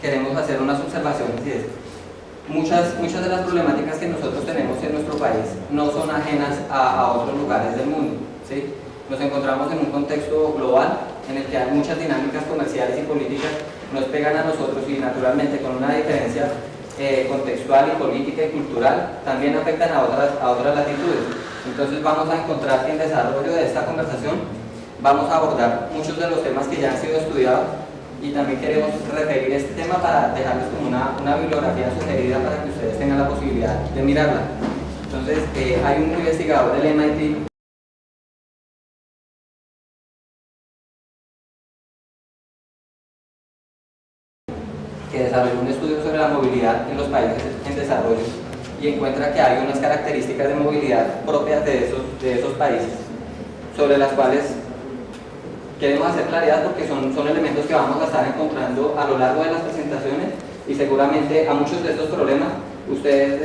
queremos hacer unas observaciones y es, muchas de las problemáticas que nosotros tenemos en nuestro país no son ajenas a otros lugares del mundo, ¿sí? Nos encontramos en un contexto global en el que hay muchas dinámicas comerciales y políticas nos pegan a nosotros y naturalmente con una diferencia contextual y política y cultural también afectan a otras latitudes. Entonces vamos a encontrar que en desarrollo de esta conversación vamos a abordar muchos de los temas que ya han sido estudiados y también queremos referir este tema para dejarles como una bibliografía sugerida para que ustedes tengan la posibilidad de mirarla. Entonces hay un investigador del MIT que desarrolló un estudio sobre la movilidad en los países en desarrollo y encuentra que hay unas características de movilidad propias de esos países, sobre las cuales queremos hacer claridad porque son elementos que vamos a estar encontrando a lo largo de las presentaciones y seguramente a muchos de estos problemas ustedes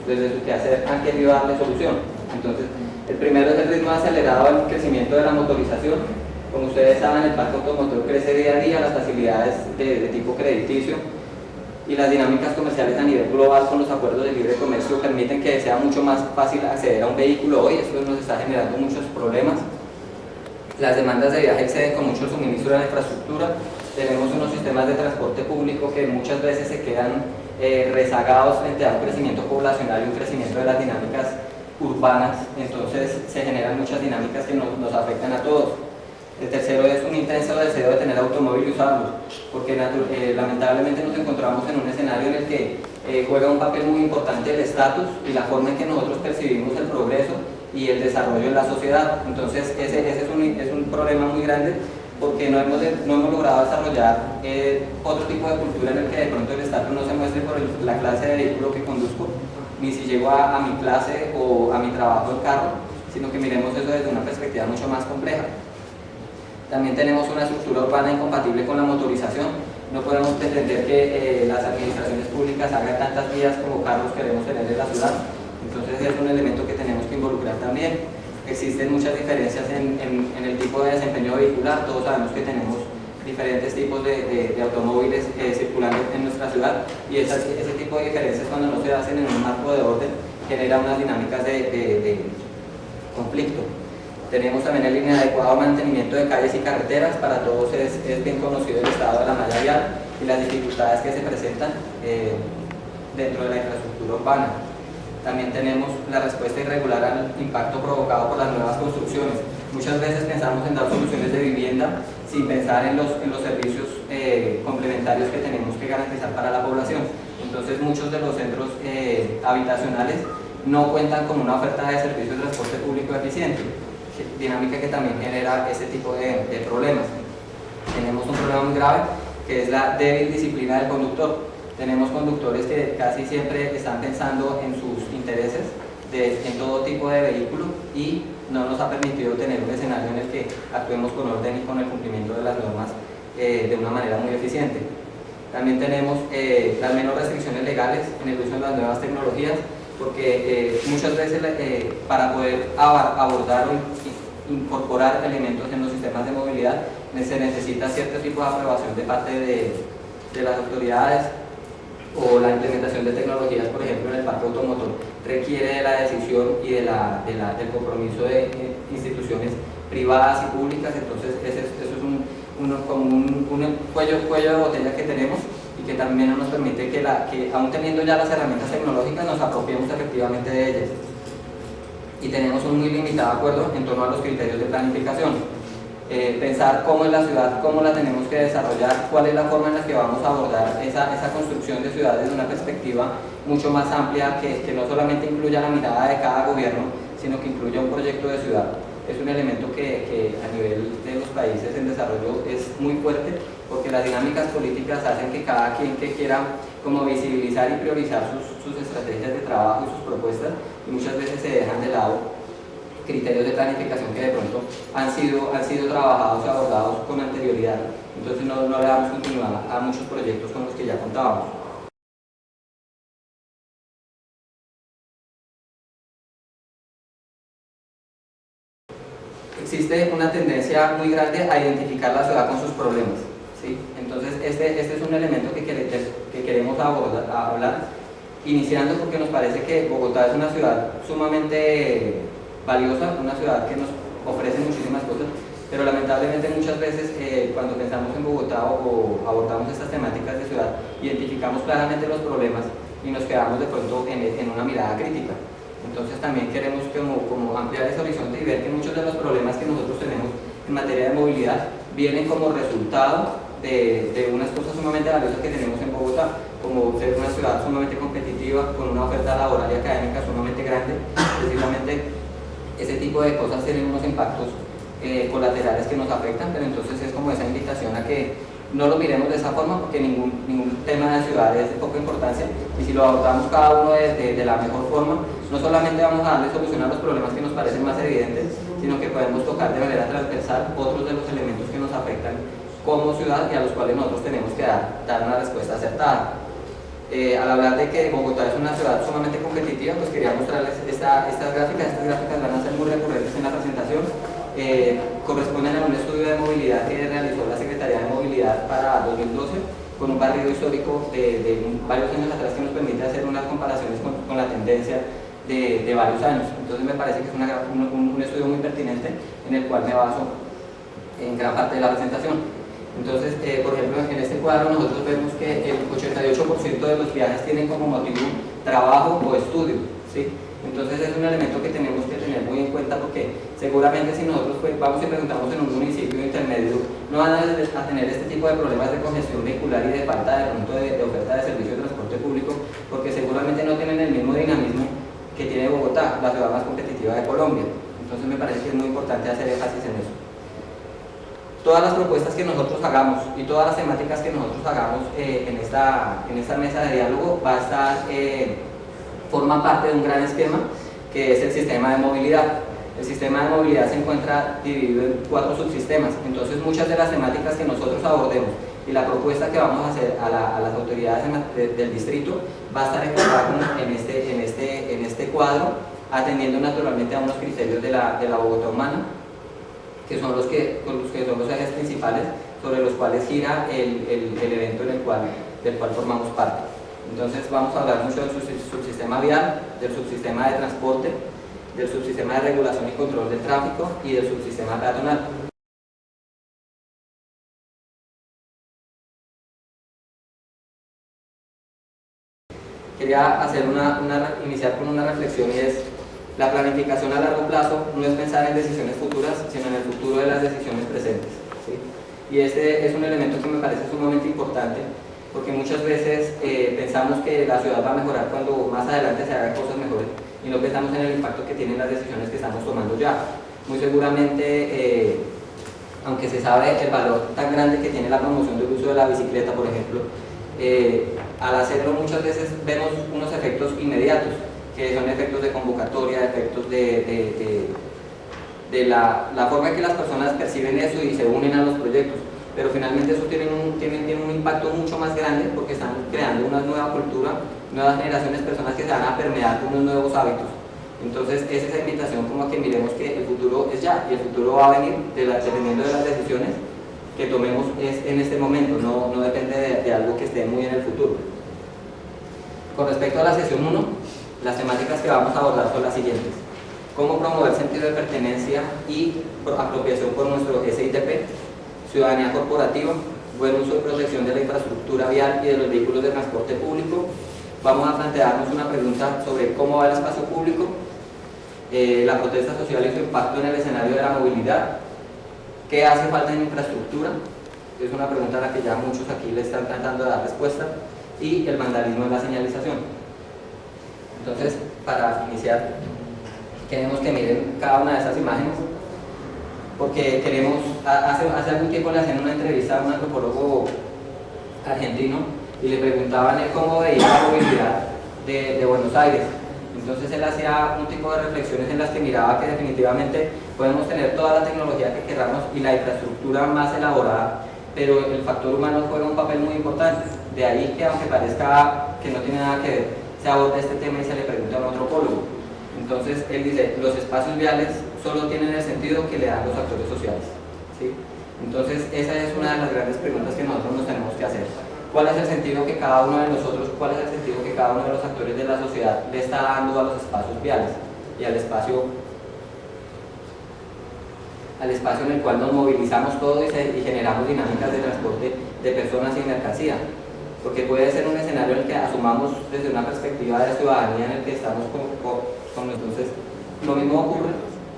desde su quehacer han querido darle solución. Entonces, el primero es el ritmo acelerado del crecimiento de la motorización. Como ustedes saben, el parque automotor crece día a día, las facilidades de tipo crediticio y las dinámicas comerciales a nivel global con los acuerdos de libre comercio permiten que sea mucho más fácil acceder a un vehículo hoy. Esto nos está generando muchos problemas. Las demandas de viaje exceden con mucho el suministro de la infraestructura. Tenemos unos sistemas de transporte público que muchas veces se quedan rezagados frente a un crecimiento poblacional y un crecimiento de las dinámicas urbanas. Entonces se generan muchas dinámicas que nos afectan a todos. El tercero es un intenso deseo de tener automóvil y usarlo, porque lamentablemente nos encontramos en un escenario en el que juega un papel muy importante el estatus y la forma en que nosotros percibimos el progreso y el desarrollo en la sociedad. Entonces ese es un problema muy grande porque no hemos logrado desarrollar otro tipo de cultura en el que de pronto el estatus no se muestre por la clase de vehículo que conduzco, ni si llego a mi clase o a mi trabajo en carro, sino que miremos eso desde una perspectiva mucho más compleja. También tenemos una estructura urbana incompatible con la motorización. No podemos pretender que las administraciones públicas hagan tantas vías como carros queremos tener en la ciudad. Entonces es un elemento que tenemos que involucrar también. Existen muchas diferencias en el tipo de desempeño vehicular. Todos sabemos que tenemos diferentes tipos de automóviles circulando en nuestra ciudad y ese tipo de diferencias, cuando no se hacen en un marco de orden, genera unas dinámicas de conflicto. Tenemos también el inadecuado mantenimiento de calles y carreteras. Para todos es bien conocido el estado de la malla vial y las dificultades que se presentan dentro de la infraestructura urbana. También tenemos la respuesta irregular al impacto provocado por las nuevas construcciones. Muchas veces pensamos en dar soluciones de vivienda sin pensar en los servicios complementarios que tenemos que garantizar para la población. Entonces muchos de los centros habitacionales no cuentan con una oferta de servicios de transporte público eficiente, dinámica que también genera ese tipo de problemas. Tenemos un problema muy grave que es la débil disciplina del conductor. Tenemos conductores que casi siempre están pensando en sus intereses en todo tipo de vehículo y no nos ha permitido tener un escenario en el que actuemos con orden y con el cumplimiento de las normas de una manera muy eficiente. También tenemos las menos restricciones legales en el uso de las nuevas tecnologías, porque muchas veces para poder abordar o incorporar elementos en los sistemas de movilidad se necesita cierto tipo de aprobación de parte de las autoridades, o la implementación de tecnologías, por ejemplo, en el parque automotor requiere de la decisión y del compromiso de instituciones privadas y públicas. Entonces eso es como un cuello de botella que tenemos y que también no nos permite que aún teniendo ya las herramientas tecnológicas nos apropiemos efectivamente de ellas. Y tenemos un muy limitado acuerdo en torno a los criterios de planificación. Pensar cómo es la ciudad, cómo la tenemos que desarrollar, cuál es la forma en la que vamos a abordar esa construcción de ciudades desde una perspectiva mucho más amplia que no solamente incluya la mirada de cada gobierno, sino que incluya un proyecto de ciudad. Es un elemento que a nivel de los países en desarrollo es muy fuerte, porque las dinámicas políticas hacen que cada quien que quiera como visibilizar y priorizar sus estrategias de trabajo y sus propuestas, y muchas veces se dejan de lado criterios de planificación que de pronto han sido trabajados y abordados con anterioridad. Entonces no le damos continuidad a muchos proyectos con los que ya contábamos. Existe una tendencia muy grande a identificar la ciudad con sus problemas, ¿sí? Entonces este es un elemento que desde a hablar, iniciando porque nos parece que Bogotá es una ciudad sumamente valiosa, una ciudad que nos ofrece muchísimas cosas, pero lamentablemente muchas veces cuando pensamos en Bogotá o abordamos estas temáticas de ciudad, identificamos claramente los problemas y nos quedamos de pronto en una mirada crítica. Entonces también queremos como ampliar ese horizonte y ver que muchos de los problemas que nosotros tenemos en materia de movilidad vienen como resultado de unas cosas sumamente valiosas que tenemos en Bogotá, como ser una ciudad sumamente competitiva, con una oferta laboral y académica sumamente grande. Precisamente ese tipo de cosas tienen unos impactos colaterales que nos afectan, pero entonces es como esa invitación a que no lo miremos de esa forma, porque ningún tema de ciudad es de poca importancia, y si lo abordamos cada uno de la mejor forma, no solamente vamos a darle solución a los problemas que nos parecen más evidentes, sino que podemos tocar de manera transversal otros de los elementos que nos afectan como ciudad y a los cuales nosotros tenemos que dar una respuesta acertada. Al hablar de que Bogotá es una ciudad sumamente competitiva, pues quería mostrarles estas gráficas. Estas gráficas van a ser muy recurrentes en la presentación. Corresponden a un estudio de movilidad que realizó la Secretaría de Movilidad para 2012, con un barrido histórico de varios años atrás que nos permite hacer unas comparaciones con la tendencia de varios años. Entonces me parece que es un estudio muy pertinente en el cual me baso en gran parte de la presentación. Entonces, por ejemplo, en este cuadro nosotros vemos que el 88% de los viajes tienen como motivo trabajo o estudio, ¿sí? Entonces es un elemento que tenemos que tener muy en cuenta, porque seguramente si nosotros vamos y preguntamos en un municipio intermedio, no van a tener este tipo de problemas de congestión vehicular y de falta de oferta de servicio de transporte público, porque seguramente no tienen el mismo dinamismo que tiene Bogotá, la ciudad más competitiva de Colombia. Entonces me parece que es muy importante hacer énfasis en eso. Todas las propuestas que nosotros hagamos y todas las temáticas que nosotros hagamos en esta mesa de diálogo forma parte de un gran esquema que es el sistema de movilidad. El sistema de movilidad se encuentra dividido en 4 subsistemas, entonces muchas de las temáticas que nosotros abordemos y la propuesta que vamos a hacer a las autoridades del distrito va a estar enfocada en este cuadro, atendiendo naturalmente a unos criterios de la Bogotá humana, que son los ejes principales sobre los cuales gira el evento del cual formamos parte. Entonces vamos a hablar mucho del subsistema vial, del subsistema de transporte, del subsistema de regulación y control del tráfico y del subsistema peatonal. Quería iniciar con una reflexión, y es: la planificación a largo plazo no es pensar en decisiones futuras, sino en el futuro de las decisiones presentes, ¿sí? Y este es un elemento que me parece sumamente importante, porque muchas veces pensamos que la ciudad va a mejorar cuando más adelante se hagan cosas mejores, y no pensamos en el impacto que tienen las decisiones que estamos tomando ya. Muy seguramente, aunque se sabe el valor tan grande que tiene la promoción del uso de la bicicleta, por ejemplo, al hacerlo muchas veces vemos unos efectos inmediatos, que son efectos de convocatoria, efectos de la forma en que las personas perciben eso y se unen a los proyectos, pero finalmente eso tiene un impacto mucho más grande, porque están creando una nueva cultura, nuevas generaciones, personas que se van a permear con unos nuevos hábitos. Entonces es esa invitación como a que miremos que el futuro es ya, y el futuro va a venir dependiendo de las decisiones que tomemos en este momento, no depende de algo que esté muy en el futuro. Con respecto a la sesión 1, las temáticas que vamos a abordar son las siguientes: cómo promover sentido de pertenencia y apropiación por nuestro SITP, ciudadanía corporativa, buen uso y protección de la infraestructura vial y de los vehículos de transporte público. Vamos a plantearnos una pregunta sobre cómo va el espacio público, la protesta social y su impacto en el escenario de la movilidad, qué hace falta en infraestructura, es una pregunta a la que ya muchos aquí le están tratando de dar respuesta, y el vandalismo en la señalización. Entonces, para iniciar, queremos que miren cada una de esas imágenes, porque hace algún tiempo le hacían una entrevista a un antropólogo argentino y le preguntaban cómo veía la movilidad de Buenos Aires. Entonces él hacía un tipo de reflexiones en las que miraba que definitivamente podemos tener toda la tecnología que queramos y la infraestructura más elaborada, pero el factor humano juega un papel muy importante. De ahí que, aunque parezca que no tiene nada que ver, se aborda este tema y se le pregunta a un antropólogo. Entonces él dice: los espacios viales solo tienen el sentido que le dan los actores sociales, ¿sí? Entonces esa es una de las grandes preguntas que nosotros nos tenemos que hacer. cuál es el sentido que cada uno de nosotros, cuál es el sentido que cada uno de los actores de la sociedad le está dando a los espacios viales y al espacio en el cual nos movilizamos todos y generamos dinámicas de transporte de personas y mercancía. Porque puede ser un escenario en el que asumamos desde una perspectiva de ciudadanía en el que estamos entonces lo mismo ocurre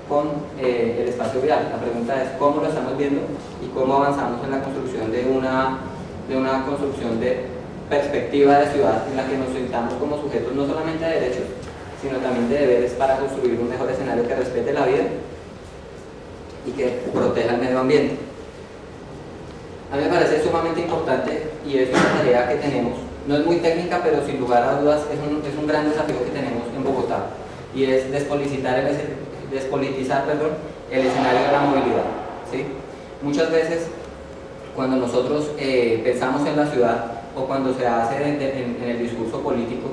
con el espacio vial. La pregunta es cómo lo estamos viendo y cómo avanzamos en la construcción de una construcción de perspectiva de ciudad en la que nos sintamos como sujetos no solamente de derechos, sino también de deberes para construir un mejor escenario que respete la vida y que proteja el medio ambiente. A mí me parece sumamente importante y es una tarea que tenemos, no es muy técnica, pero sin lugar a dudas es un gran desafío que tenemos en Bogotá, y es despolitizar el escenario de la movilidad, ¿sí? Muchas veces cuando nosotros pensamos en la ciudad o cuando se hace en el discurso político,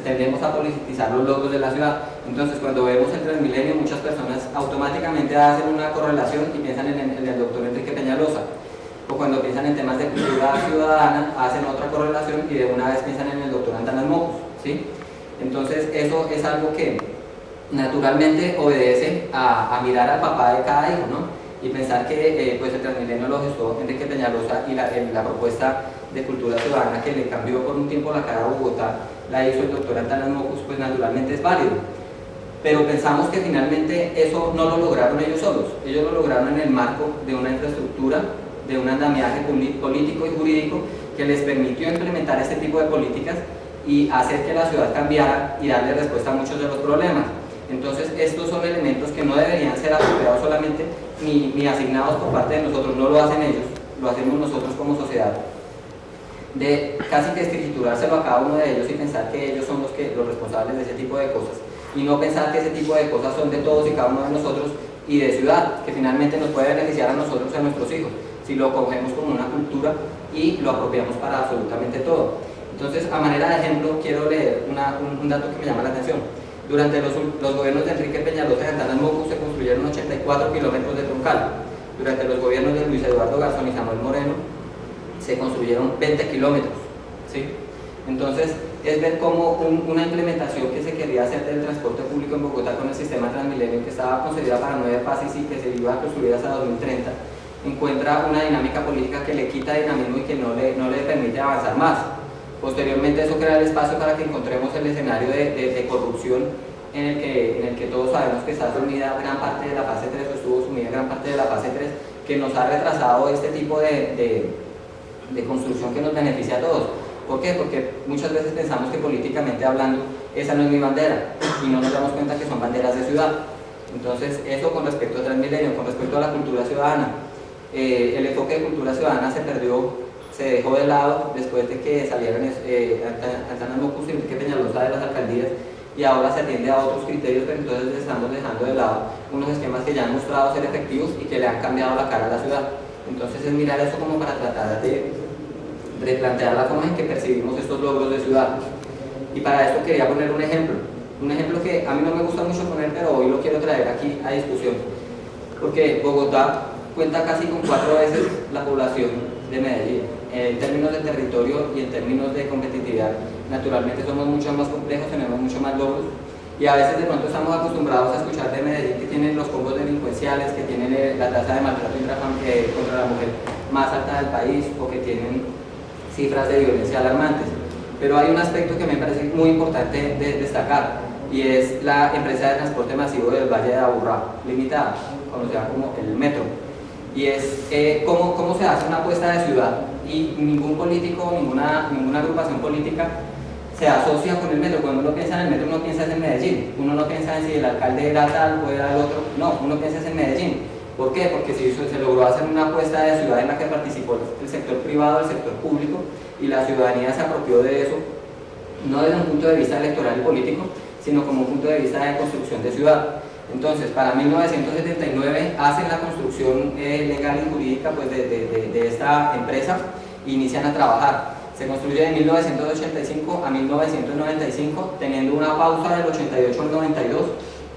tendemos a politizar los logros de la ciudad. Entonces cuando vemos el Transmilenio, muchas personas automáticamente hacen una correlación y piensan en el doctor Enrique Peñalosa, o cuando piensan en temas de cultura ciudadana hacen otra correlación y de una vez piensan en el doctor Antanas Mocus, ¿sí? Entonces eso es algo que naturalmente obedece a mirar al papá de cada hijo, ¿no? Y pensar que pues el Transmilenio lo gestó Enrique Peñalosa y la propuesta de cultura ciudadana que le cambió por un tiempo la cara a Bogotá la hizo el doctor Antanas Mocus, pues naturalmente es válido. Pero pensamos que finalmente eso no lo lograron ellos solos, ellos lo lograron en el marco de una infraestructura, de un andamiaje político y jurídico que les permitió implementar este tipo de políticas y hacer que la ciudad cambiara y darle respuesta a muchos de los problemas. Entonces estos son elementos que no deberían ser apropiados solamente ni asignados por parte de nosotros, no lo hacen ellos, lo hacemos nosotros como sociedad, de casi que escriturárselo a cada uno de ellos y pensar que ellos son los responsables de ese tipo de cosas, y no pensar que ese tipo de cosas son de todos y cada uno de nosotros y de ciudad, que finalmente nos puede beneficiar a nosotros y a nuestros hijos si lo cogemos como una cultura y lo apropiamos para absolutamente todo. Entonces, a manera de ejemplo, quiero leer un dato que me llama la atención. Durante los gobiernos de Enrique Peñalosa y Antanas Mocus se construyeron 84 kilómetros de troncal. Durante los gobiernos de Luis Eduardo Garzón y Samuel Moreno se construyeron 20 kilómetros, ¿sí? Entonces, es ver cómo una implementación que se quería hacer del transporte público en Bogotá con el sistema Transmilenio, que estaba concebida para 9 fases y que se iba a construir hasta 2030, encuentra una dinámica política que le quita dinamismo y que no le permite avanzar más. Posteriormente eso crea el espacio para que encontremos el escenario de corrupción en el que todos sabemos que está sumida gran parte de la fase 3, o estuvo sumida gran parte de la fase 3, que nos ha retrasado este tipo de construcción que nos beneficia a todos. ¿Por qué? Porque muchas veces pensamos que políticamente hablando esa no es mi bandera y no nos damos cuenta que son banderas de ciudad. Entonces eso con respecto al Transmilenio, con respecto a la cultura ciudadana. El enfoque de cultura ciudadana se perdió, se dejó de lado después de que salieran Antanas Mocus y Enrique Peñalosa de las alcaldías, y ahora se atiende a otros criterios, pero entonces estamos dejando de lado unos esquemas que ya han mostrado ser efectivos y que le han cambiado la cara a la ciudad. Entonces es mirar eso como para tratar de replantear la forma en que percibimos estos logros de ciudad. Y para esto quería poner un ejemplo que a mí no me gusta mucho poner, pero hoy lo quiero traer aquí a discusión, porque Bogotá cuenta casi con 4 veces la población de Medellín, en términos de territorio y en términos de competitividad. Naturalmente somos mucho más complejos, tenemos mucho más logros, y a veces de pronto estamos acostumbrados a escuchar de Medellín que tienen los combos delincuenciales, que tienen la tasa de maltrato contra la mujer más alta del país, o que tienen cifras de violencia alarmantes. Pero hay un aspecto que me parece muy importante de destacar, y es la empresa de transporte masivo del Valle de Aburrá Limitada, conocida como el Metro. Y es cómo se hace una apuesta de ciudad y ningún político, ninguna agrupación política se asocia con el metro. Cuando uno piensa en el metro, uno piensa en Medellín, uno no piensa en si el alcalde era tal o era el otro, no, uno piensa en Medellín. ¿Por qué? Porque se logró hacer una apuesta de ciudad en la que participó el sector privado, el sector público, y la ciudadanía se apropió de eso, no desde un punto de vista electoral y político, sino como un punto de vista de construcción de ciudad. Entonces, para 1979 hacen la construcción legal y jurídica pues, de esta empresa e inician a trabajar. Se construye de 1985 a 1995, teniendo una pausa del 88 al 92,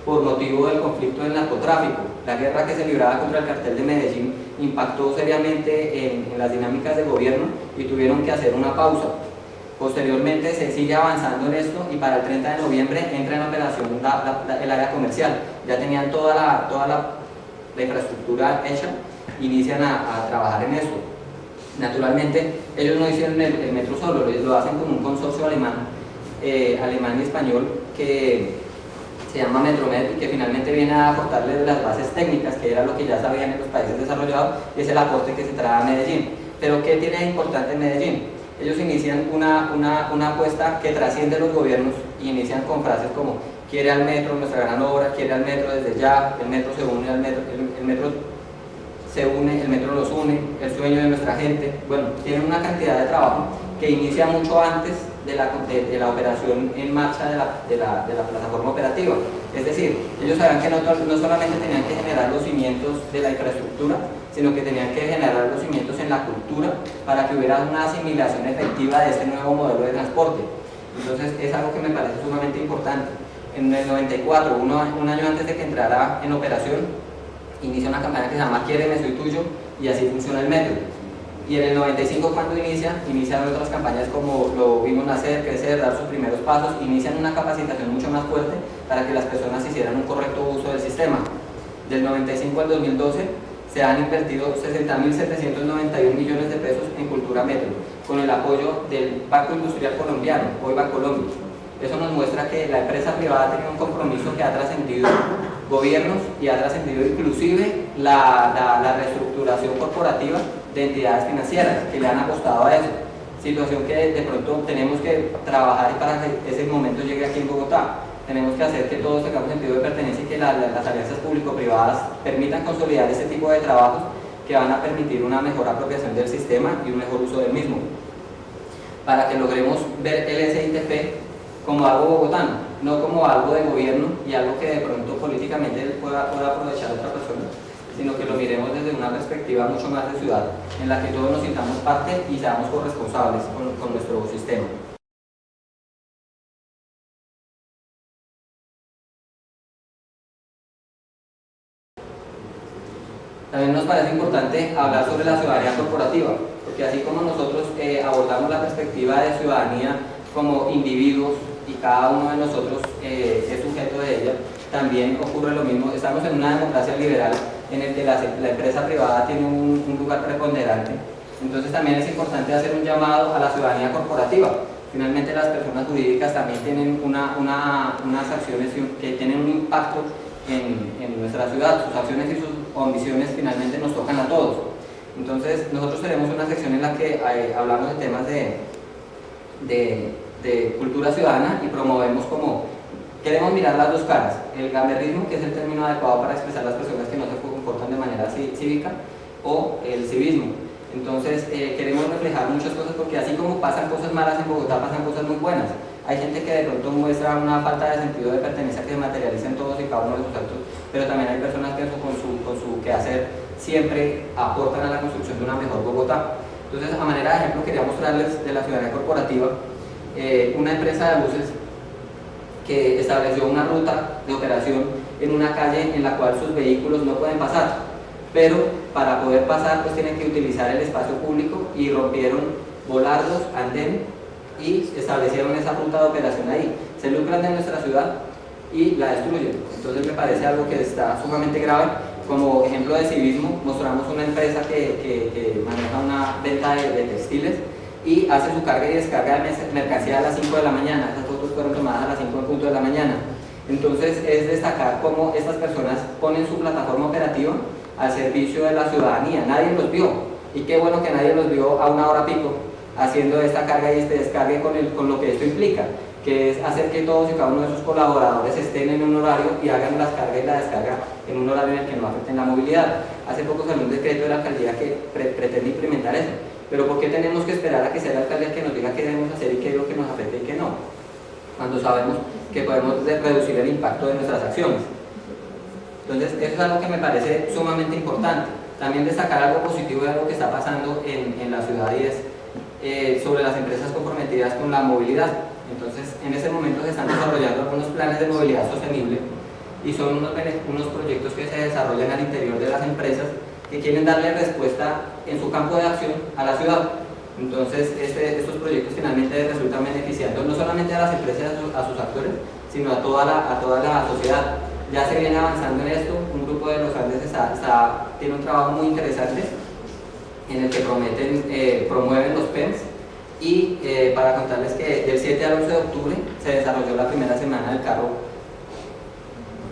por motivo del conflicto del narcotráfico. La guerra que se libraba contra el cartel de Medellín impactó seriamente en las dinámicas del gobierno y tuvieron que hacer una pausa. Posteriormente se sigue avanzando en esto y para el 30 de noviembre entra en operación el área comercial. Ya tenían toda la infraestructura hecha, inician a trabajar en esto. Naturalmente, ellos no hicieron el metro solo, lo hacen con un consorcio alemán y español que se llama Metromed y que finalmente viene a aportarle las bases técnicas, que era lo que ya sabían en los países desarrollados, y es el aporte que se trae a Medellín. Pero ¿qué tiene de importante en Medellín? Ellos inician una apuesta que trasciende los gobiernos y inician con frases como quiere al metro, nuestra gran obra, quiere al metro desde ya, el metro se une al metro, el metro se une, el metro los une, el sueño de nuestra gente. Bueno, tienen una cantidad de trabajo que inicia mucho antes de la operación en marcha de la plataforma operativa. Es decir, ellos sabían que no solamente tenían que generar los cimientos de la infraestructura, sino que tenían que generar los cimientos en la cultura para que hubiera una asimilación efectiva de este nuevo modelo de transporte. Entonces es algo que me parece sumamente importante. En el 94, un año antes de que entrara en operación, inicia una campaña que se llama Quiéreme, soy tuyo, y así funciona el metro. Y en el 95, cuando inician otras campañas como lo vimos nacer, crecer, dar sus primeros pasos, inician una capacitación mucho más fuerte para que las personas hicieran un correcto uso del sistema. Del 95 al 2012 se han invertido 60.791 millones de pesos en cultura metro, con el apoyo del Banco Industrial Colombiano, hoy Bancolombia. Eso nos muestra que la empresa privada ha tenido un compromiso que ha trascendido gobiernos y ha trascendido inclusive la reestructuración corporativa de entidades financieras que le han apostado a eso. Situación que de pronto tenemos que trabajar para que ese momento llegue aquí en Bogotá. Tenemos que hacer que todos tengamos sentido de pertenencia y que las alianzas público-privadas permitan consolidar este tipo de trabajos que van a permitir una mejor apropiación del sistema y un mejor uso del mismo. Para que logremos ver el SITP como algo bogotano, no como algo de gobierno y algo que de pronto políticamente pueda aprovechar otra persona, sino que lo miremos desde una perspectiva mucho más de ciudad, en la que todos nos sintamos parte y seamos corresponsables con nuestro sistema. También nos parece importante hablar sobre la ciudadanía corporativa, porque así como nosotros abordamos la perspectiva de ciudadanía como individuos y cada uno de nosotros es sujeto de ella, también ocurre lo mismo. Estamos en una democracia liberal en el que la empresa privada tiene un lugar preponderante. Entonces también es importante hacer un llamado a la ciudadanía corporativa. Finalmente las personas jurídicas también tienen unas acciones que tienen un impacto en nuestra ciudad. Sus acciones y sus omisiones finalmente nos tocan a todos. Entonces nosotros tenemos una sección en la que hablamos de temas de cultura ciudadana y promovemos como queremos mirar las dos caras, el gamberrismo, que es el término adecuado para expresar las personas que no se comportan de manera cívica, o el civismo. Entonces queremos reflejar muchas cosas porque así como pasan cosas malas en Bogotá, pasan cosas muy buenas. Hay gente que de pronto muestra una falta de sentido de pertenencia que se materializa en todos y cada uno de sus actos, pero también hay personas que con su quehacer siempre aportan a la construcción de una mejor Bogotá. Entonces, a manera de ejemplo, quería mostrarles de la ciudadanía corporativa una empresa de buses que estableció una ruta de operación en una calle en la cual sus vehículos no pueden pasar, pero para poder pasar pues tienen que utilizar el espacio público y rompieron volardos, andén y establecieron esa ruta de operación ahí. Se lucran de nuestra ciudad y la destruyen. Entonces me parece algo que está sumamente grave. Como ejemplo de civismo, mostramos una empresa que maneja una venta de textiles y hace su carga y descarga de mercancía a las 5 de la mañana. Esas fotos fueron tomadas a las 5 en punto de la mañana. Entonces es destacar cómo estas personas ponen su plataforma operativa al servicio de la ciudadanía. Nadie los vio, y qué bueno que nadie los vio a una hora pico haciendo esta carga y este descargue con lo que esto implica, que es hacer que todos y cada uno de sus colaboradores estén en un horario y hagan las cargas y la descarga en un horario en el que no afecten la movilidad. Hace poco salió un decreto de la alcaldía que pretende implementar eso. Pero ¿por qué tenemos que esperar a que sea la alcaldía que nos diga qué debemos hacer y qué es lo que nos afecta y qué no? Cuando sabemos que podemos reducir el impacto de nuestras acciones. Entonces, eso es algo que me parece sumamente importante. También destacar algo positivo de lo que está pasando en la ciudad y es sobre las empresas comprometidas con la movilidad. Entonces, en ese momento se están desarrollando algunos planes de movilidad sostenible y son unos proyectos que se desarrollan al interior de las empresas que quieren darle respuesta en su campo de acción a la ciudad. Entonces, estos proyectos finalmente resultan beneficiando no solamente a las empresas y a sus actores, sino a toda la sociedad. Ya se viene avanzando en esto, un grupo de los Andes tiene un trabajo muy interesante en el que promueven los PEMS, y para contarles que del 7 al 11 de octubre se desarrolló la primera semana del carro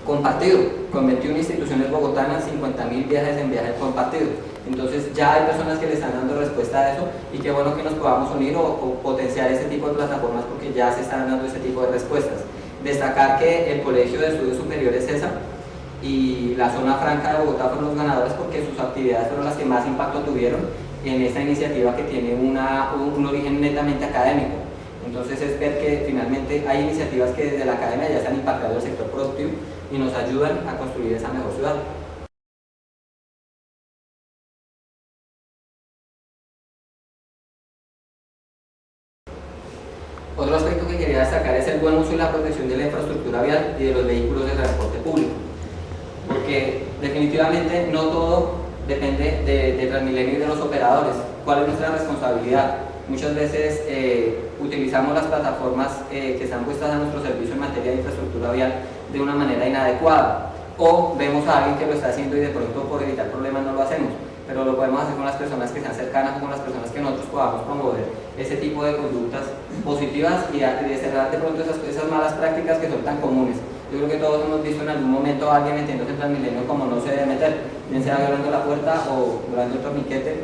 compartido, con 21 instituciones bogotanas, 50.000 viajes en viajes compartidos. Entonces ya hay personas que le están dando respuesta a eso, y qué bueno que nos podamos unir o potenciar ese tipo de plataformas, porque ya se están dando ese tipo de respuestas. Destacar que el Colegio de Estudios Superiores CESA y la Zona Franca de Bogotá fueron los ganadores, porque sus actividades fueron las que más impacto tuvieron en esta iniciativa que tiene un origen netamente académico. Entonces es ver que finalmente hay iniciativas que desde la academia ya están impactando el sector productivo y nos ayudan a construir esa mejor ciudad. Otro aspecto que quería destacar es el buen uso y la protección de la infraestructura vial y de los vehículos de transporte público, porque definitivamente no todo depende de Transmilenio y de los operadores. ¿Cuál es nuestra responsabilidad? Muchas veces utilizamos las plataformas que están puestas a nuestro servicio en materia de infraestructura vial de una manera inadecuada, o vemos a alguien que lo está haciendo y de pronto por evitar problemas no lo hacemos, pero lo podemos hacer con las personas que sean cercanas o con las personas que nosotros podamos promover ese tipo de conductas positivas y de cerrar de pronto esas malas prácticas que son tan comunes. Yo creo que todos hemos visto en algún momento a alguien metiéndose en Transmilenio como no se debe meter, bien sea violando la puerta o violando el torniquete.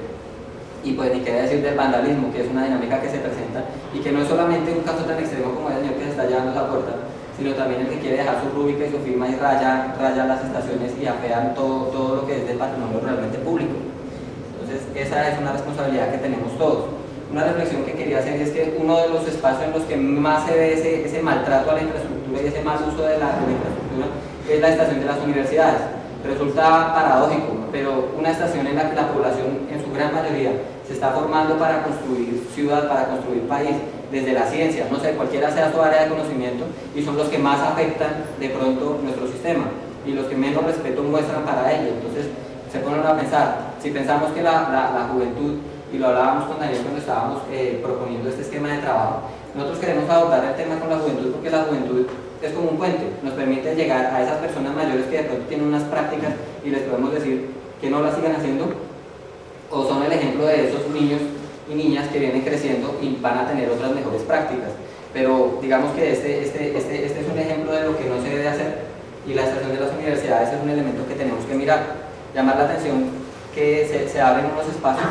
Y pues ni qué decir del vandalismo, que es una dinámica que se presenta y que no es solamente un caso tan extremo como el señor que se está llevando a la puerta, sino también el que quiere dejar su rúbrica y su firma y raya las estaciones y afean todo lo que es del patrimonio realmente público. Entonces esa es una responsabilidad que tenemos todos. Una reflexión que quería hacer es que uno de los espacios en los que más se ve ese maltrato a la infraestructura y ese mal uso de la infraestructura es la estación de las universidades. Resulta paradójico, pero una estación en la que la población en su gran mayoría se está formando para construir ciudad, para construir país, desde la ciencia, no sé, cualquiera sea su área de conocimiento, y son los que más afectan de pronto nuestro sistema y los que menos respeto muestran para ello. Entonces se ponen a pensar, si pensamos que la juventud, y lo hablábamos con Daniel cuando estábamos proponiendo este esquema de trabajo, nosotros queremos abordar el tema con la juventud porque la juventud es como un puente, nos permite llegar a esas personas mayores que de pronto tienen unas prácticas y les podemos decir que no las sigan haciendo, o son el ejemplo de esos niños y niñas que vienen creciendo y van a tener otras mejores prácticas. Pero digamos que este es un ejemplo de lo que no se debe hacer, y la estación de las universidades es un elemento que tenemos que mirar, llamar la atención que se abren unos espacios,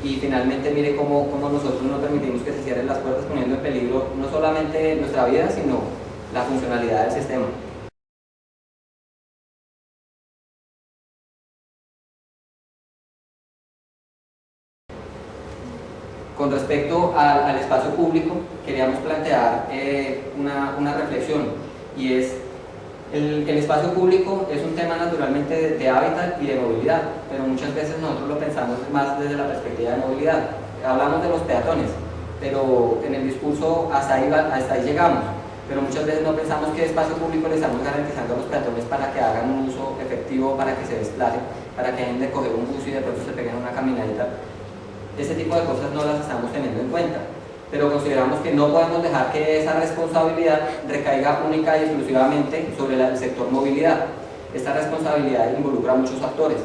y finalmente mire cómo nosotros no permitimos que se cierren las puertas, poniendo en peligro no solamente nuestra vida, sino la funcionalidad del sistema. Con respecto al espacio público, queríamos plantear una reflexión, y es el espacio público es un tema naturalmente de hábitat y de movilidad, pero muchas veces nosotros lo pensamos más desde la perspectiva de movilidad. Hablamos de los peatones, pero en el discurso hasta ahí llegamos, pero muchas veces no pensamos qué espacio público le estamos garantizando a los peatones para que hagan un uso efectivo, para que se desplacen, para que dejen de coger un bus y de pronto se peguen una caminadita. Ese tipo de cosas no las estamos teniendo en cuenta, pero consideramos que no podemos dejar que esa responsabilidad recaiga única y exclusivamente sobre el sector movilidad. Esta responsabilidad involucra a muchos actores.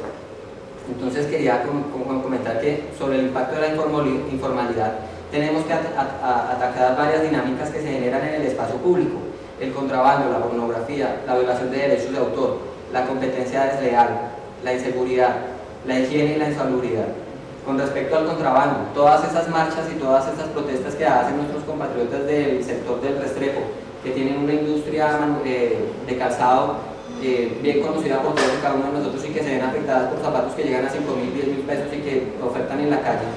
Entonces quería comentar que sobre el impacto de la informalidad tenemos que atacar varias dinámicas que se generan en el espacio público: el contrabando, la pornografía, la violación de derechos de autor, la competencia desleal, la inseguridad, la higiene y la insalubridad. Con respecto al contrabando, todas esas marchas y todas esas protestas que hacen nuestros compatriotas del sector del Restrepo, que tienen una industria de calzado bien conocida por todos y cada uno de nosotros, y que se ven afectadas por zapatos que llegan a 5.000, 10.000 pesos y que ofertan en la calle.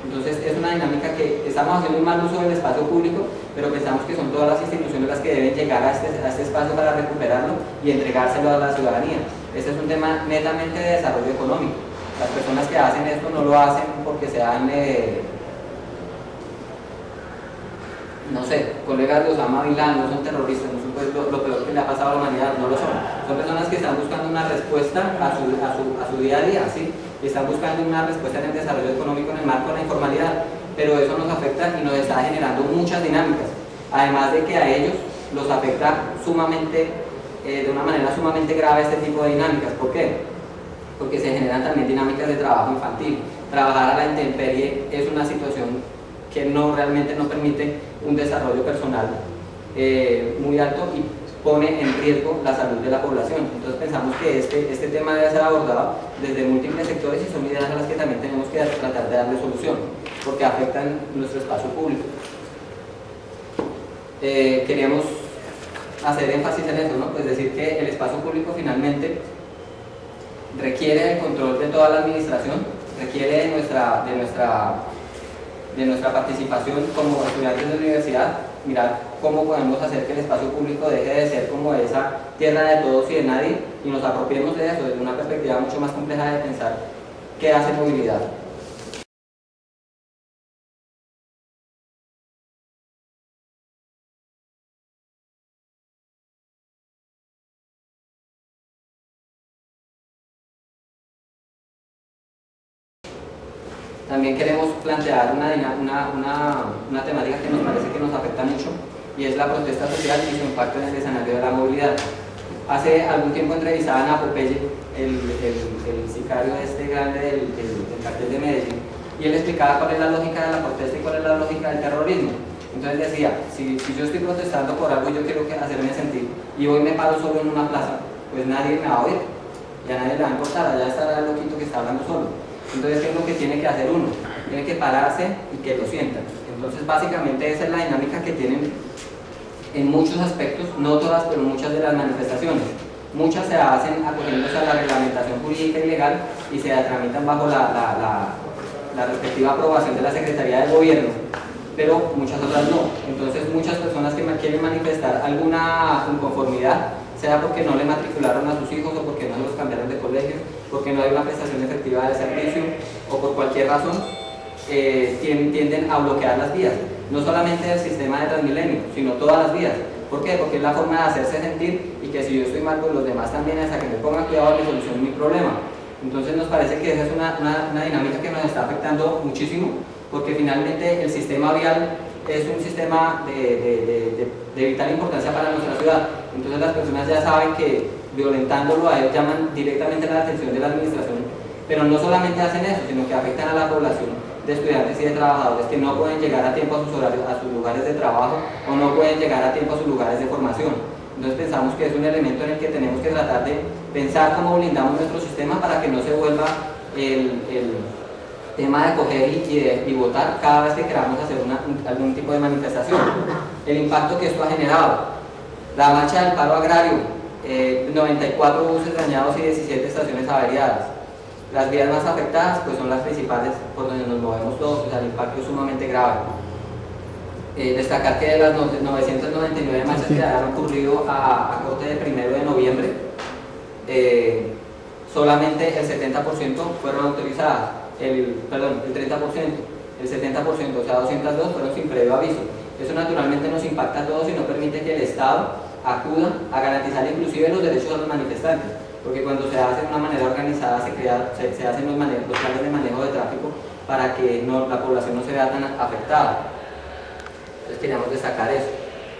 Entonces es una dinámica que estamos haciendo un mal uso del espacio público, pero pensamos que son todas las instituciones las que deben llegar a este espacio para recuperarlo y entregárselo a la ciudadanía. Este es un tema netamente de desarrollo económico. Las personas que hacen esto no lo hacen porque sean no sé, colegas de Osama Bin Laden, no son terroristas, no son pues, lo peor que le ha pasado a la humanidad, no lo son. Son personas que están buscando una respuesta a su día a día, ¿sí? Y están buscando una respuesta en el desarrollo económico en el marco de la informalidad, pero eso nos afecta y nos está generando muchas dinámicas, además de que a ellos los afecta sumamente, de una manera sumamente grave este tipo de dinámicas. ¿Por qué? Porque se generan también dinámicas de trabajo infantil. Trabajar a la intemperie es una situación que realmente no permite un desarrollo personal muy alto y pone en riesgo la salud de la población. Entonces pensamos que este tema debe ser abordado desde múltiples sectores y son ideas a las que también tenemos que tratar de darle solución, porque afectan nuestro espacio público. Queríamos hacer énfasis en eso, ¿no? Pues decir que el espacio público finalmente requiere del control de toda la administración, requiere de nuestra participación como estudiantes de universidad, mirar cómo podemos hacer que el espacio público deje de ser como esa tierra de todos y de nadie y nos apropiemos de eso desde una perspectiva mucho más compleja de pensar qué hace movilidad. También queremos plantear una temática que nos parece que nos afecta mucho y es la protesta social y su impacto en el escenario de la movilidad. Hace algún tiempo entrevistaban a Popeye, el sicario grande del cartel de Medellín, y él explicaba cuál es la lógica de la protesta y cuál es la lógica del terrorismo. Entonces decía, si yo estoy protestando por algo y yo quiero hacerme sentir y hoy me paro solo en una plaza, pues nadie me va a oír, ya nadie le va a importar, allá estará el loquito que está hablando solo. Entonces, ¿qué es lo que tiene que hacer uno? Tiene que pararse y que lo sientan. Entonces, básicamente esa es la dinámica que tienen en muchos aspectos, no todas, pero muchas de las manifestaciones. Muchas se hacen acogiéndose a la reglamentación jurídica y legal y se tramitan bajo la respectiva aprobación de la Secretaría de Gobierno, pero muchas otras no. Entonces, muchas personas que quieren manifestar alguna inconformidad, sea porque no le matricularon a sus hijos o porque no los cambiaron de colegio, porque no hay una prestación efectiva de servicio o por cualquier razón, tienden a bloquear las vías. No solamente el sistema de Transmilenio, sino todas las vías. ¿Por qué? Porque es la forma de hacerse sentir y que si yo estoy mal, pues los demás también, hasta que me pongan cuidado, me solucionen mi problema. Entonces nos parece que esa es una dinámica que nos está afectando muchísimo, porque finalmente el sistema vial es un sistema de vital importancia para nuestra ciudad. Entonces las personas ya saben que violentándolo a ellos llaman directamente la atención de la administración, pero no solamente hacen eso, sino que afectan a la población de estudiantes y de trabajadores que no pueden llegar a tiempo a sus horarios, a sus lugares de trabajo, o no pueden llegar a tiempo a sus lugares de formación. Entonces pensamos que es un elemento en el que tenemos que tratar de pensar cómo blindamos nuestro sistema para que no se vuelva el tema de coger y votar cada vez que queramos hacer algún tipo de manifestación. El impacto que esto ha generado. La marcha del paro agrario, 94 buses dañados y 17 estaciones averiadas. Las vías más afectadas pues son las principales por donde nos movemos todos, o sea, el impacto es sumamente grave. Destacar que de las 999 marchas que han ocurrido a corte del 1 de noviembre, solamente el 70% fueron autorizadas, el 30%, el 70%, o sea 202 fueron sin previo aviso. Eso naturalmente nos impacta a todos y no permite que el Estado acuda a garantizar inclusive los derechos de los manifestantes, porque cuando se hace de una manera organizada se hacen los planes de manejo de tráfico para que la población no se vea tan afectada. Entonces queríamos destacar eso.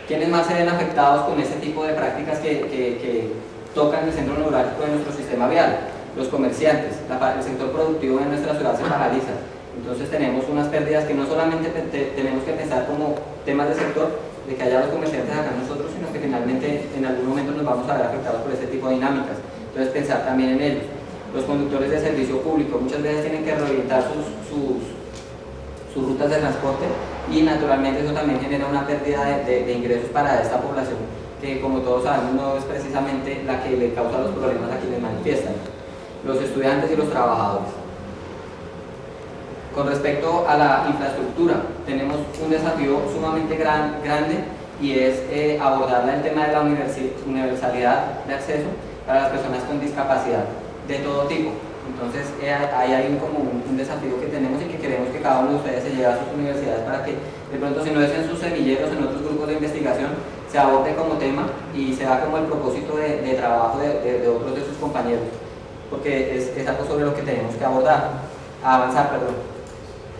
¿Quiénes más se ven afectados con ese tipo de prácticas que tocan el centro neurálgico de nuestro sistema vial? Los comerciantes, el sector productivo de nuestra ciudad se paraliza. Entonces tenemos unas pérdidas que no solamente tenemos que pensar como temas de sector, de que haya los comerciantes acá nosotros, sino que finalmente en algún momento nos vamos a ver afectados por este tipo de dinámicas. Entonces pensar también en ellos. Los conductores de servicio público muchas veces tienen que reorientar sus rutas de transporte y naturalmente eso también genera una pérdida de ingresos para esta población que, como todos sabemos, no es precisamente la que le causa los problemas a quienes manifiestan, los estudiantes y los trabajadores. Con respecto a la infraestructura, tenemos un desafío sumamente grande y es abordar el tema de la universalidad de acceso para las personas con discapacidad de todo tipo. Entonces ahí hay como un desafío que tenemos y que queremos que cada uno de ustedes se lleve a sus universidades para que de pronto, si no es en sus semilleros, en otros grupos de investigación, se aborde como tema y se da como el propósito de trabajo de otros de sus compañeros, porque es algo sobre lo que tenemos que avanzar, perdón.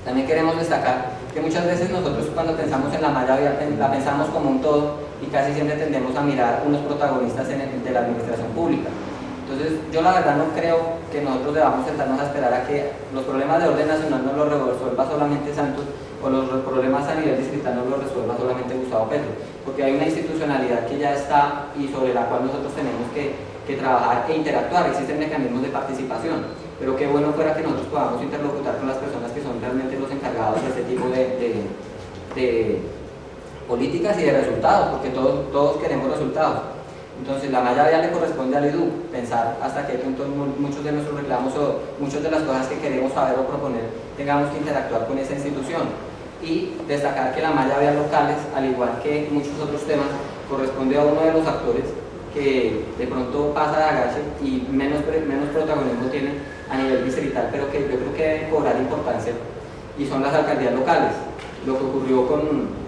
También queremos destacar que muchas veces nosotros cuando pensamos en la malla vial la pensamos como un todo y casi siempre tendemos a mirar unos protagonistas de la administración pública. Entonces yo la verdad no creo que nosotros debamos sentarnos a esperar a que los problemas de orden nacional no los resuelva solamente Santos o los problemas a nivel distrital no los resuelva solamente Gustavo Petro, porque hay una institucionalidad que ya está y sobre la cual nosotros tenemos que trabajar e interactuar. Existen mecanismos de participación, pero qué bueno fuera que nosotros podamos interlocutar con las personas que son realmente los encargados de este tipo de políticas y de resultados, porque todos queremos resultados. Entonces la malla vial le corresponde al IDU pensar hasta qué punto muchos de nuestros reclamos o muchas de las cosas que queremos saber o proponer tengamos que interactuar con esa institución, y destacar que la malla vial locales, al igual que muchos otros temas, corresponde a uno de los actores que de pronto pasa de agache y menos protagonismo tiene a nivel distrital, pero que yo creo que debe cobrar importancia, y son las alcaldías locales. Lo que ocurrió con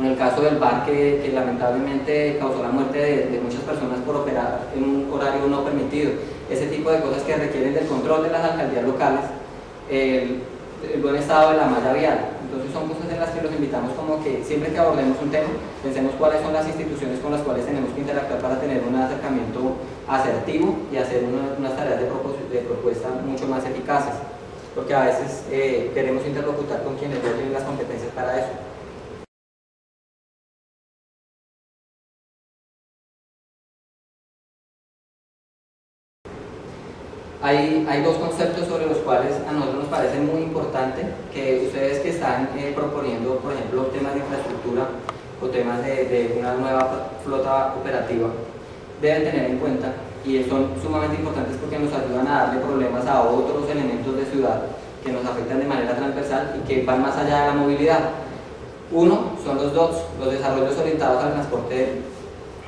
el caso del bar que lamentablemente causó la muerte de muchas personas por operar en un horario no permitido, ese tipo de cosas que requieren del control de las alcaldías locales, el buen estado de la malla vial. Entonces son cosas en las que los invitamos como que siempre que abordemos un tema, pensemos cuáles son las instituciones con las cuales tenemos que interactuar para tener un acercamiento asertivo y hacer unas tareas de propuesta mucho más eficaces, porque a veces queremos interlocutar con quienes no tienen las competencias para eso. Hay dos conceptos sobre los cuales a nosotros nos parece muy importante que ustedes que están proponiendo, por ejemplo, temas de infraestructura o temas de una nueva flota operativa, deben tener en cuenta, y son sumamente importantes porque nos ayudan a darle problemas a otros elementos de ciudad que nos afectan de manera transversal y que van más allá de la movilidad. Uno son los desarrollos orientados al transporte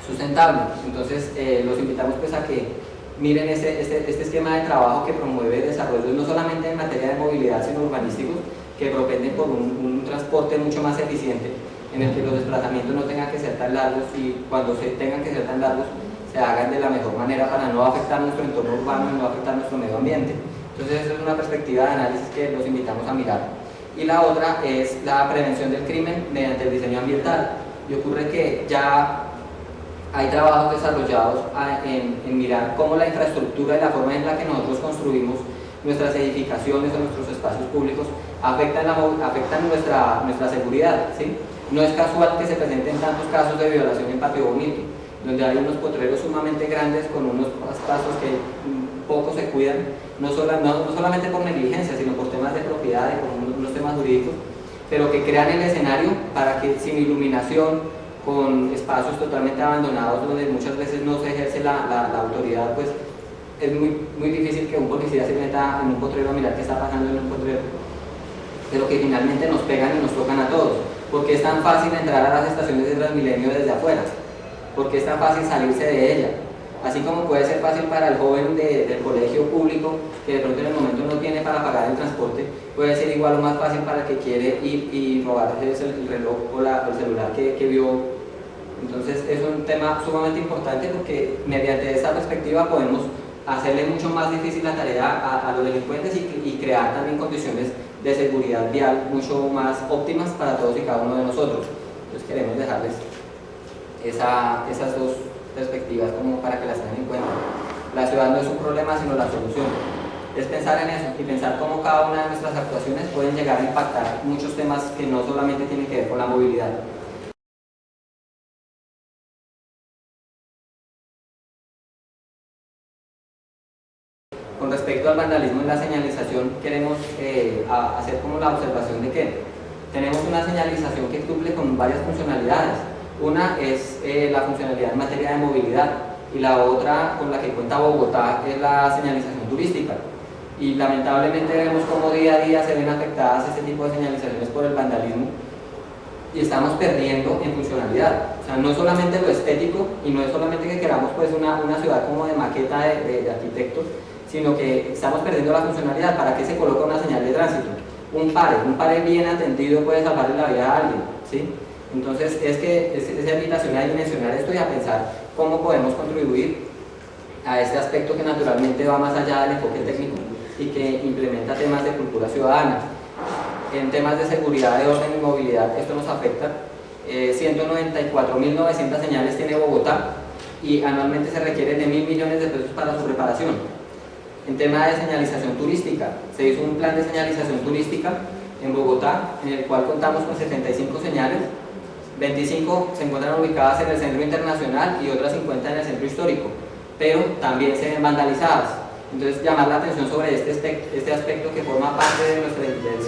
sustentable. Entonces los invitamos pues a que miren este esquema de trabajo que promueve desarrollos no solamente en materia de movilidad, sino urbanísticos, que propenden por un transporte mucho más eficiente, en el que los desplazamientos no tengan que ser tan largos, y cuando se tengan que ser tan largos, se hagan de la mejor manera para no afectar nuestro entorno urbano y no afectar nuestro medio ambiente. Entonces esa es una perspectiva de análisis que los invitamos a mirar. Y la otra es la prevención del crimen mediante el diseño ambiental. Y ocurre que ya hay trabajos desarrollados en mirar cómo la infraestructura y la forma en la que nosotros construimos nuestras edificaciones o nuestros espacios públicos afectan nuestra seguridad, ¿sí? No es casual que se presenten tantos casos de violación en Patio Bonito, donde hay unos potreros sumamente grandes con unos pasos que poco se cuidan, no solamente por negligencia, sino por temas de propiedad y por unos temas jurídicos, pero que crean el escenario para que sin iluminación, con espacios totalmente abandonados donde muchas veces no se ejerce la autoridad, pues es muy difícil que un policía se meta en un potrero a mirar qué está pasando en un potrero, pero que finalmente nos pegan y nos tocan a todos. Porque es tan fácil entrar a las estaciones de Transmilenio desde afuera, porque es tan fácil salirse de ella, así como puede ser fácil para el joven del colegio público que de pronto en el momento no tiene para pagar el transporte, puede ser igual o más fácil para el que quiere ir y robarse el reloj o el celular que vio. Entonces es un tema sumamente importante porque mediante esta perspectiva podemos hacerle mucho más difícil la tarea a los delincuentes y crear también condiciones de seguridad vial mucho más óptimas para todos y cada uno de nosotros. Entonces queremos dejarles esas dos perspectivas como para que las tengan en cuenta. La ciudad no es un problema sino la solución. Es pensar en eso y pensar cómo cada una de nuestras actuaciones pueden llegar a impactar muchos temas que no solamente tienen que ver con la movilidad. Con respecto al vandalismo en la señalización, queremos hacer como la observación de que tenemos una señalización que cumple con varias funcionalidades. Una es la funcionalidad en materia de movilidad, y la otra con la que cuenta Bogotá es la señalización turística. Y lamentablemente vemos cómo día a día se ven afectadas este tipo de señalizaciones por el vandalismo y estamos perdiendo en funcionalidad. O sea, no es solamente lo estético y no es solamente que queramos pues una ciudad como de maqueta de arquitectos, sino que estamos perdiendo la funcionalidad. ¿Para qué se coloca una señal de tránsito? Un pare bien atendido puede salvarle la vida a alguien, ¿sí? Entonces es esa invitación a dimensionar esto y a pensar cómo podemos contribuir a este aspecto que naturalmente va más allá del enfoque técnico y que implementa temas de cultura ciudadana. En temas de seguridad, de orden y movilidad, esto nos afecta. 194.900 señales tiene Bogotá y anualmente se requieren de 1.000 millones de pesos para su reparación. En tema de señalización turística, se hizo un plan de señalización turística en Bogotá, en el cual contamos con 75 señales, 25 se encuentran ubicadas en el centro internacional y otras 50 en el centro histórico, pero también se ven vandalizadas. Entonces, llamar la atención sobre este aspecto que forma parte de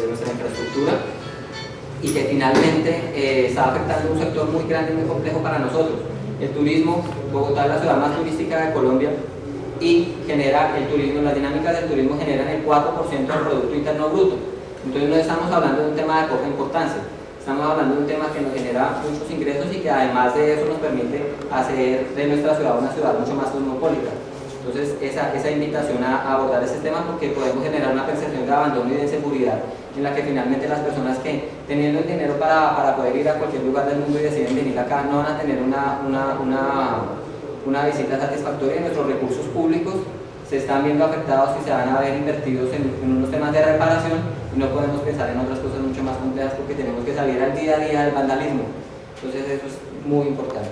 nuestra infraestructura y que finalmente está afectando un sector muy grande y muy complejo para nosotros. El turismo, Bogotá es la ciudad más turística de Colombia y genera el turismo, las dinámicas del turismo generan el 4% del Producto Interno Bruto. Entonces no estamos hablando de un tema de poca importancia, estamos hablando de un tema que nos genera muchos ingresos y que además de eso nos permite hacer de nuestra ciudad una ciudad mucho más cosmopolita. Entonces esa invitación a abordar ese tema, porque podemos generar una percepción de abandono y de inseguridad en la que finalmente las personas que teniendo el dinero para poder ir a cualquier lugar del mundo y deciden venir acá no van a tener una visita satisfactoria. Y nuestros recursos públicos se están viendo afectados y se van a ver invertidos en unos temas de reparación y no podemos pensar en otras cosas mucho más complejas porque tenemos que salir al día a día del vandalismo. Entonces eso es muy importante.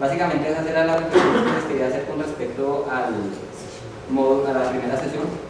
Básicamente esa era la reflexión que les quería hacer con respecto a la primera sesión.